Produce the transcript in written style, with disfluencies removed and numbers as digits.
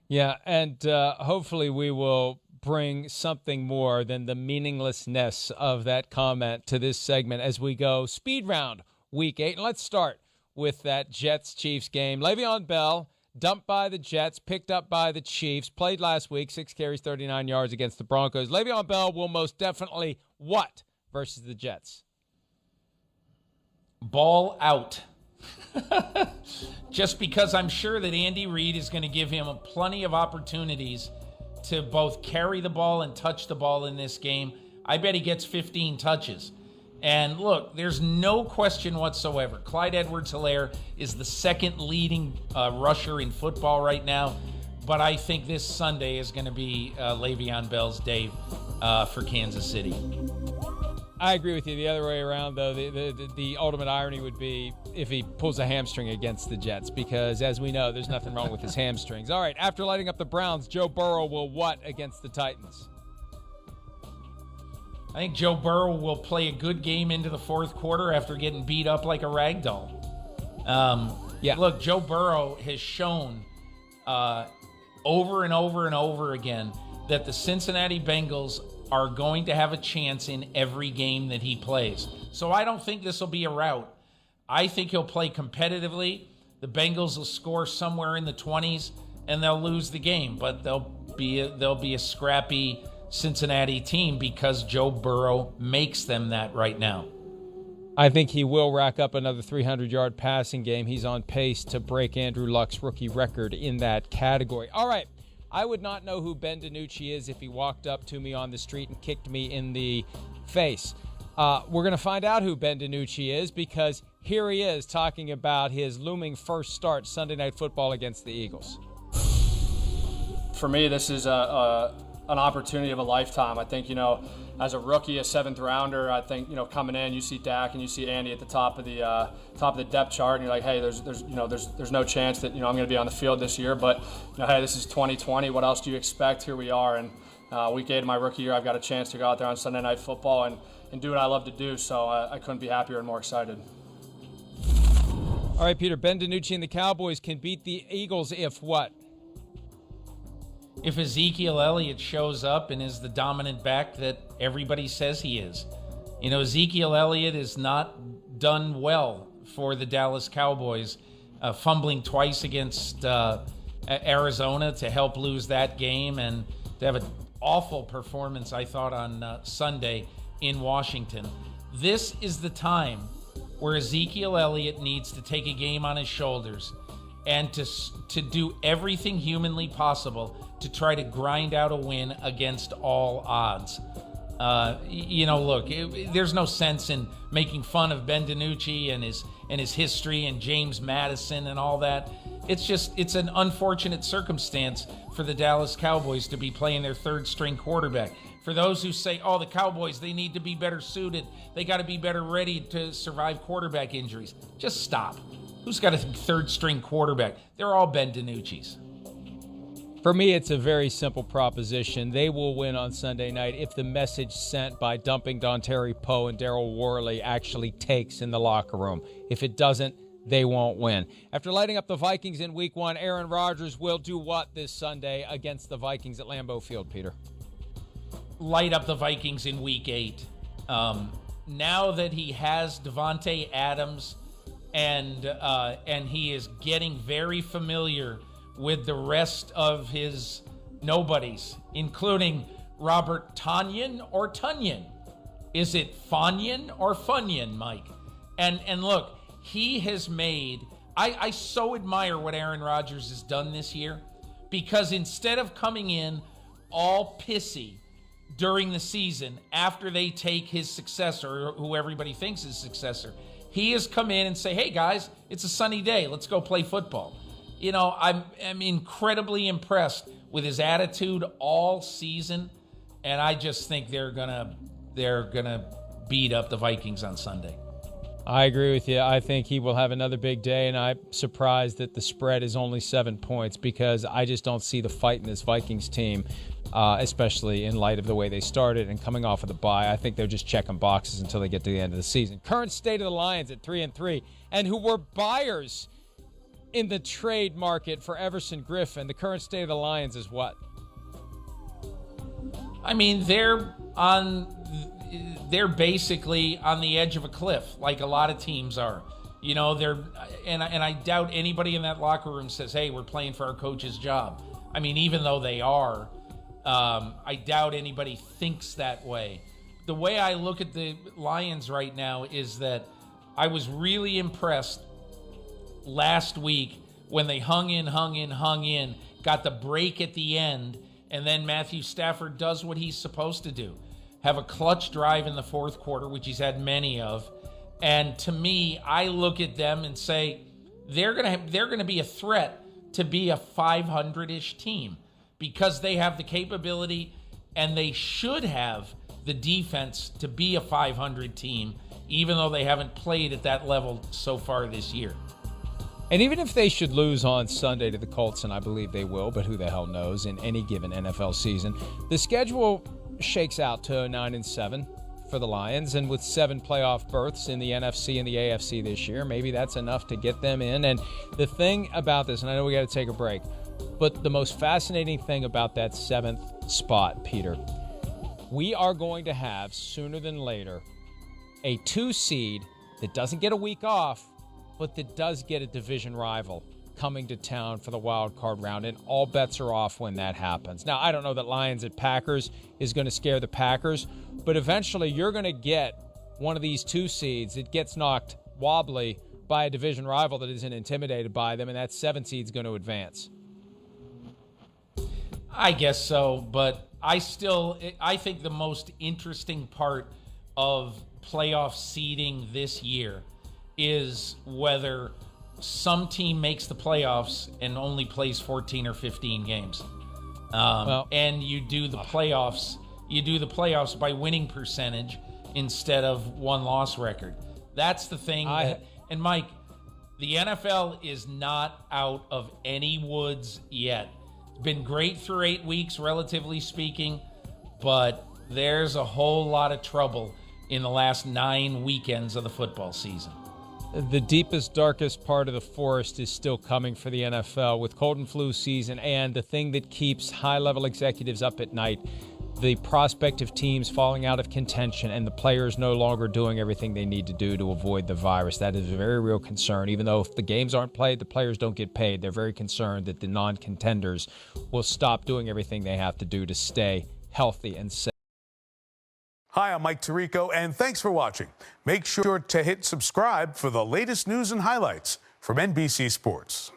Yeah, and hopefully we will bring something more than the meaninglessness of that comment to this segment as we go speed round week 8. And let's start with that Jets-Chiefs game. LeVeon Bell, dumped by the Jets, picked up by the Chiefs, played last week, 6 carries, 39 yards against the Broncos. LeVeon Bell will most definitely what versus the Jets? Ball out. Just because I'm sure that Andy Reid is going to give him plenty of opportunities to both carry the ball and touch the ball in this game. I bet he gets 15 touches. And look, there's no question whatsoever. Clyde Edwards-Helaire is the second leading rusher in football right now. But I think this Sunday is going to be Le'Veon Bell's day for Kansas City. I agree with you. The other way around, though, the ultimate irony would be if he pulls a hamstring against the Jets, because as we know, there's nothing wrong with his hamstrings. All right, after lighting up the Browns, Joe Burrow will what against the Titans? I think Joe Burrow will play a good game into the fourth quarter after getting beat up like a rag doll. Look, Joe Burrow has shown over and over and over again that the Cincinnati Bengals are going to have a chance in every game that he plays. So I don't think this will be a rout. I think he'll play competitively. The Bengals will score somewhere in the 20s, and they'll lose the game. But they'll be a scrappy Cincinnati team because Joe Burrow makes them that right now. I think he will rack up another 300-yard passing game. He's on pace to break Andrew Luck's rookie record in that category. All right. I would not know who Ben DiNucci is if he walked up to me on the street and kicked me in the face. We're going to find out who Ben DiNucci is because here he is talking about his looming first start Sunday Night Football against the Eagles. For me, this is an opportunity of a lifetime. I think, as a rookie, a 7th rounder, I think, coming in, you see Dak and you see Andy at the top of the depth chart, and you're like, hey, there's no chance that, I'm going to be on the field this year, but, hey, this is 2020. What else do you expect? Here we are. And week 8 of my rookie year, I've got a chance to go out there on Sunday Night Football and do what I love to do. So I couldn't be happier and more excited. All right, Peter, Ben DiNucci and the Cowboys can beat the Eagles if what? If Ezekiel Elliott shows up and is the dominant back that everybody says he is. Ezekiel Elliott is not done well for the Dallas Cowboys, fumbling twice against Arizona to help lose that game and to have an awful performance, I thought, on Sunday in Washington. This is the time where Ezekiel Elliott needs to take a game on his shoulders and to do everything humanly possible to try to grind out a win against all odds. Look, there's no sense in making fun of Ben DiNucci and his history and James Madison and all that. It's an unfortunate circumstance for the Dallas Cowboys to be playing their third-string quarterback. For those who say, the Cowboys, they need to be better suited, they got to be better ready to survive quarterback injuries. Just stop. Who's got a third-string quarterback? They're all Ben DiNucci's. For me, it's a very simple proposition. They will win on Sunday night if the message sent by dumping Dontari Poe and Daryl Worley actually takes in the locker room. If it doesn't, they won't win. After lighting up the Vikings in Week 1, Aaron Rodgers will do what this Sunday against the Vikings at Lambeau Field, Peter? Light up the Vikings in Week 8. Now that he has Devontae Adams and he is getting very familiar with the rest of his nobodies, including Robert Tonyan or Tunyon. Is it Fonyon or Funyon, Mike? And look, he has made, I so admire what Aaron Rodgers has done this year, because instead of coming in all pissy during the season after they take his successor, or who everybody thinks is successor, he has come in and say, hey guys, it's a sunny day, let's go play football. I'm incredibly impressed with his attitude all season, and I just think they're gonna beat up the Vikings on Sunday. I agree with you. I think he will have another big day, and I'm surprised that the spread is only 7 points because I just don't see the fight in this Vikings team, especially in light of the way they started and coming off of the bye. I think they're just checking boxes until they get to the end of the season. Current state of the Lions at 3-3, and who were buyers in the trade market for Everson Griffin. The current state of the Lions is what? I mean, they're basically on the edge of a cliff, like a lot of teams are. You know, and I doubt anybody in that locker room says, hey, we're playing for our coach's job. I mean, even though they are, I doubt anybody thinks that way. The way I look at the Lions right now is that I was really impressed last week when they hung in, got the break at the end, and then Matthew Stafford does what he's supposed to do. Have a clutch drive in the fourth quarter, which he's had many of. And to me, I look at them and say they're going to be a threat to be a 500-ish team because they have the capability and they should have the defense to be a 500 team, even though they haven't played at that level so far this year. And even if they should lose on Sunday to the Colts, and I believe they will, but who the hell knows in any given NFL season, the schedule shakes out to 9-7 for the Lions, and with 7 playoff berths in the NFC and the AFC this year, maybe that's enough to get them in. And the thing about this, and I know we got to take a break, but the most fascinating thing about that 7th spot, Peter, we are going to have sooner than later a 2 seed that doesn't get a week off, but that does get a division rival coming to town for the wild card round, and all bets are off when that happens. Now, I don't know that Lions at Packers is going to scare the Packers, but eventually you're going to get one of these 2 seeds that gets knocked wobbly by a division rival that isn't intimidated by them, and that 7 seed's going to advance. I guess so, but I think the most interesting part of playoff seeding this year is whether some team makes the playoffs and only plays 14 or 15 games. And you do the playoffs. You do the playoffs by winning percentage instead of win-loss record. That's the thing. And Mike, the NFL is not out of any woods yet. It's been great through 8 weeks, relatively speaking, but there's a whole lot of trouble in the last 9 weekends of the football season. The deepest, darkest part of the forest is still coming for the NFL with cold and flu season, and the thing that keeps high-level executives up at night, the prospect of teams falling out of contention and the players no longer doing everything they need to do to avoid the virus. That is a very real concern. Even though if the games aren't played, the players don't get paid, they're very concerned that the non-contenders will stop doing everything they have to do to stay healthy and safe. Hi, I'm Mike Tirico, and thanks for watching. Make sure to hit subscribe for the latest news and highlights from NBC Sports.